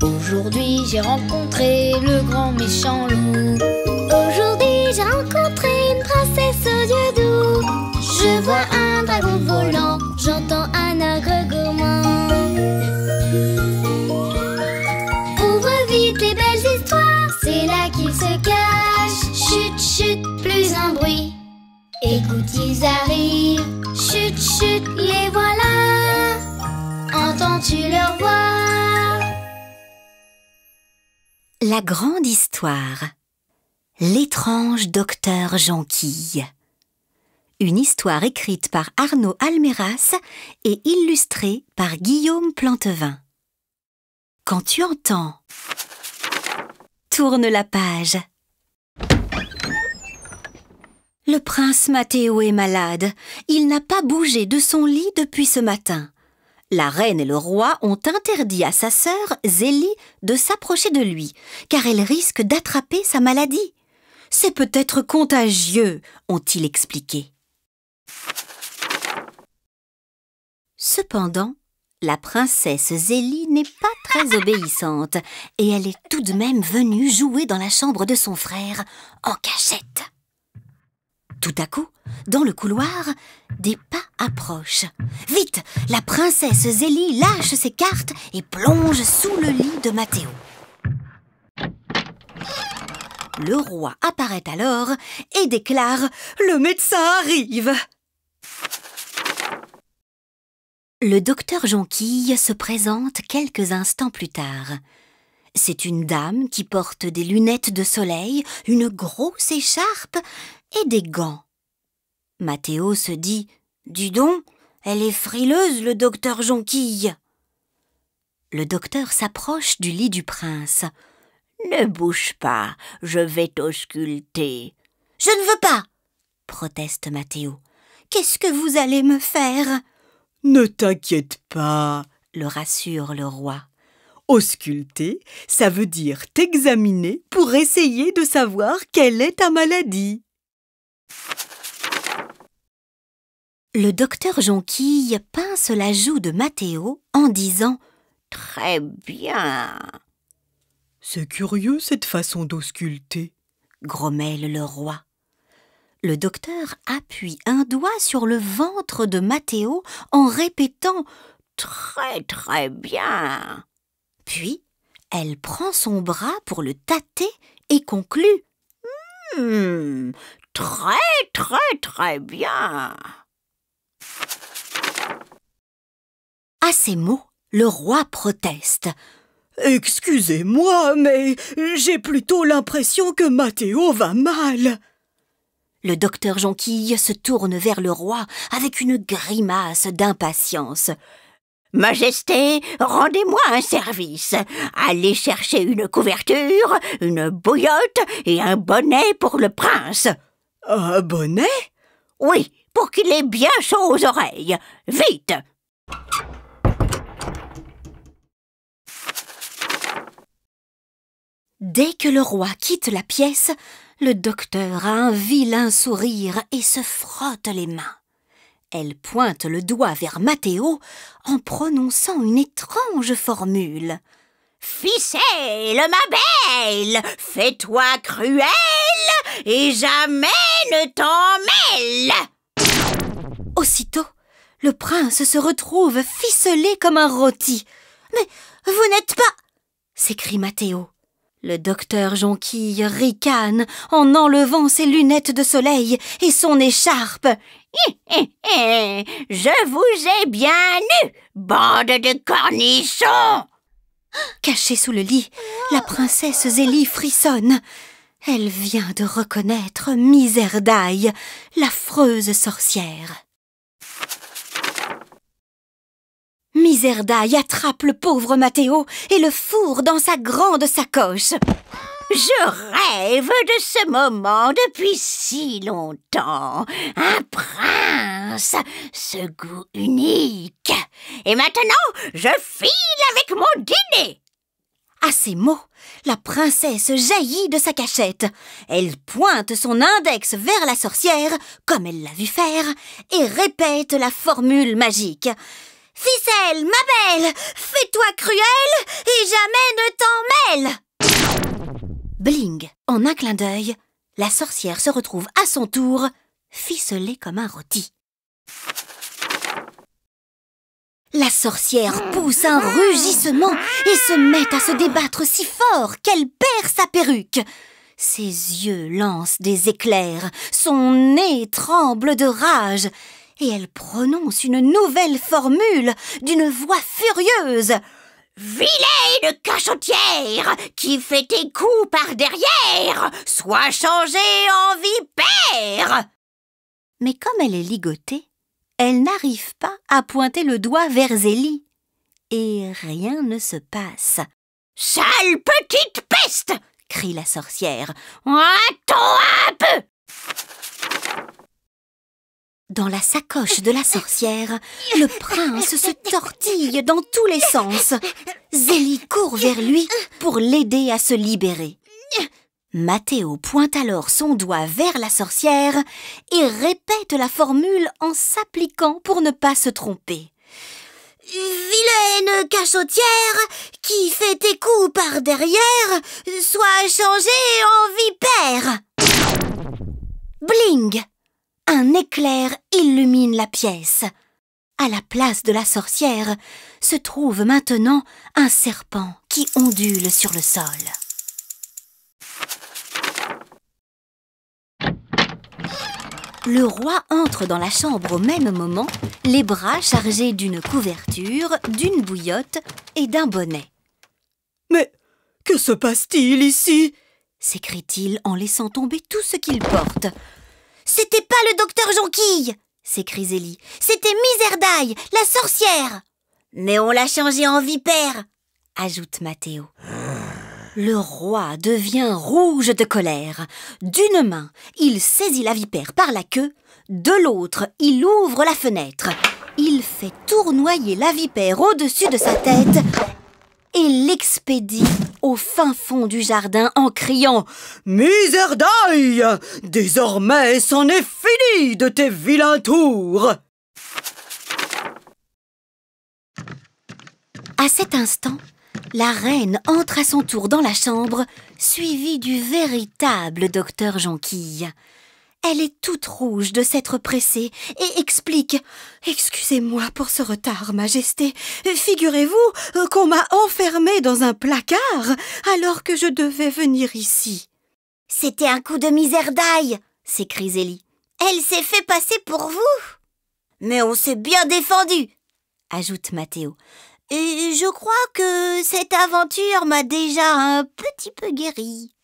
Aujourd'hui j'ai rencontré le grand méchant loup. Aujourd'hui j'ai rencontré une princesse aux yeux doux. Je vois un dragon volant, J'entends un ogre gourmand. ouvre vite les belles histoires, C'est là qu'ils se cachent. chut chut, plus un bruit. Écoute, ils arrivent. Chut chut, Les voilà. entends-tu leur voix? La grande histoire. L'étrange docteur Jonquille. Une histoire écrite par Arnaud Alméras et illustrée par Guillaume Plantevin. Quand tu entends, tourne la page. Le prince Matteo est malade. Il n'a pas bougé de son lit depuis ce matin. La reine et le roi ont interdit à sa sœur, Zélie, de s'approcher de lui, car elle risque d'attraper sa maladie. C'est peut-être contagieux, ont-ils expliqué. Cependant, la princesse Zélie n'est pas très obéissante et elle est tout de même venue jouer dans la chambre de son frère en cachette. Tout à coup, dans le couloir, des pas approchent. Vite, la princesse Zélie lâche ses cartes et plonge sous le lit de Matteo. Le roi apparaît alors et déclare « Le médecin arrive !» Le docteur Jonquille se présente quelques instants plus tard. C'est une dame qui porte des lunettes de soleil, une grosse écharpe et des gants. Matteo se dit « Dis donc, elle est frileuse, le docteur Jonquille !» Le docteur s'approche du lit du prince. « Ne bouge pas, je vais t'ausculter. »« Je ne veux pas !» proteste Matteo. « Qu'est-ce que vous allez me faire ?»« Ne t'inquiète pas, le rassure le roi. ausculter, ça veut dire t'examiner pour essayer de savoir quelle est ta maladie. Le docteur Jonquille pince la joue de Matteo en disant « Très bien !» C'est curieux cette façon d'ausculter. grommelle le roi. Le docteur appuie un doigt sur le ventre de Matteo en répétant « Très très bien !» Puis, elle prend son bras pour le tâter et conclut « Très très très bien !» À ces mots, le roi proteste. « Excusez-moi, mais j'ai plutôt l'impression que Matteo va mal. » Le docteur Jonquille se tourne vers le roi avec une grimace d'impatience. « Majesté, rendez-moi un service. Allez chercher une couverture, une bouillotte et un bonnet pour le prince. »« Un bonnet ? » ?»« Oui, pour qu'il ait bien chaud aux oreilles. Vite !» Dès que le roi quitte la pièce, le docteur a un vilain sourire et se frotte les mains. Elle pointe le doigt vers Matteo en prononçant une étrange formule. « Ficelle, ma belle, fais-toi cruelle et jamais ne t'en mêle !» Aussitôt, le prince se retrouve ficelé comme un rôti. « Mais vous n'êtes pas... » s'écrie Matteo. Le docteur Jonquille ricane en enlevant ses lunettes de soleil et son écharpe. « Je vous ai bien eu, bande de cornichons !» Cachée sous le lit, la princesse Zélie frissonne. Elle vient de reconnaître Misérdaille, l'affreuse sorcière. Misérdaille attrape le pauvre Matteo et le fourre dans sa grande sacoche. « Je rêve de ce moment depuis si longtemps. Un prince, ce goût unique. Et maintenant, je file avec mon dîner. » À ces mots, la princesse jaillit de sa cachette. Elle pointe son index vers la sorcière, comme elle l'a vu faire, et répète la formule magique. « Ficelle, ma belle, fais-toi cruelle et jamais ne elle! Bling! En un clin d'œil, la sorcière se retrouve à son tour, ficelée comme un rôti. La sorcière pousse un rugissement et se met à se débattre si fort qu'elle perd sa perruque. Ses yeux lancent des éclairs, son nez tremble de rage et elle prononce une nouvelle formule d'une voix furieuse. « Vilaine cachotière qui fait tes coups par derrière, sois changée en vipère !» Mais comme elle est ligotée, elle n'arrive pas à pointer le doigt vers Zélie. Et rien ne se passe. « Sale petite peste !» crie la sorcière. « Attends un peu !» Dans la sacoche de la sorcière, le prince se tortille dans tous les sens. Zélie court vers lui pour l'aider à se libérer. Mathéo pointe alors son doigt vers la sorcière et répète la formule en s'appliquant pour ne pas se tromper. « Vilaine cachotière qui fait tes coups par derrière, sois changée en vipère !» Bling! Un éclair illumine la pièce. À la place de la sorcière se trouve maintenant un serpent qui ondule sur le sol. Le roi entre dans la chambre au même moment, les bras chargés d'une couverture, d'une bouillotte et d'un bonnet. « Mais que se passe-t-il ici ?» s'écrie-t-il en laissant tomber tout ce qu'il porte. « C'était pas le docteur Jonquille !» s'écrie Zélie. « C'était Miserdaille, la sorcière !»« Mais on l'a changée en vipère !» ajoute Mathéo. Le roi devient rouge de colère. D'une main, il saisit la vipère par la queue, de l'autre, il ouvre la fenêtre. Il fait tournoyer la vipère au-dessus de sa tête et l'expédie au fin fond du jardin en criant « Miserdaille, désormais c'en est fini de tes vilains tours !» À cet instant, la reine entre à son tour dans la chambre, suivie du véritable docteur Jonquille. Elle est toute rouge de s'être pressée et explique « Excusez-moi pour ce retard, Majesté. Figurez-vous qu'on m'a enfermée dans un placard alors que je devais venir ici. »« C'était un coup de Miserdaille !» s'écrie Zélie. « Elle s'est fait passer pour vous !»« Mais on s'est bien défendu !» ajoute Mathéo. « Et je crois que cette aventure m'a déjà un petit peu guérie. »